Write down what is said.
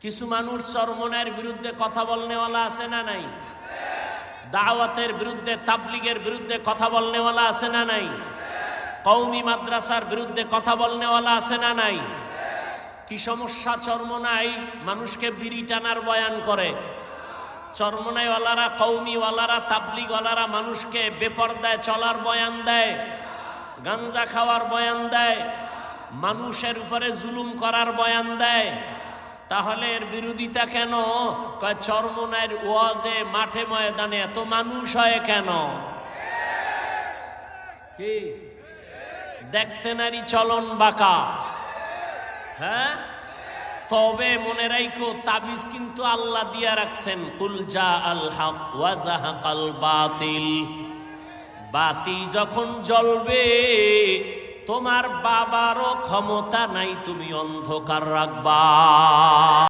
কিছু মানুষ চরমনের বিরুদ্ধে কথা বলনেওয়ালা আছে না নাই? দাওয়াতের বিরুদ্ধে, তাবলিগের বিরুদ্ধে কথা বলনেওয়ালা আছে না নাই? কওমি মাদ্রাসার বিরুদ্ধে কথা বলনেওয়ালা আছে না নাই? কি সমস্যা চরমনাই? মানুষকে বিড়ি টানার বয়ান করে। চরমনাইওয়ালারা, কওমিওয়ালারা, তাবলিগওয়ালারা মানুষকে বেপরদায় চলার বয়ান দেয়, গাঞ্জা খাওয়ার বয়ান দেয়, মানুষের উপরে জুলুম করার বয়ান দেয়। তাহলে এর বিরোধিতা কেন? কয় চরমনাইয়ের ওয়াজে, মাঠে ময়দানে এত মানুষ হয় কেন? কি দেখতে নারী চলন বাঁকা? হ্যাঁ, তবে মনে রাখো তাবিজ কিন্তু আল্লাহ দিয়া রাখছেন। কুল জা আল হক ওয়া যাহাকাল বাতিল। বাতি যখন জ্বলবে তোমার বাবারও ক্ষমতা নাই তুমি অন্ধকার রাখবা।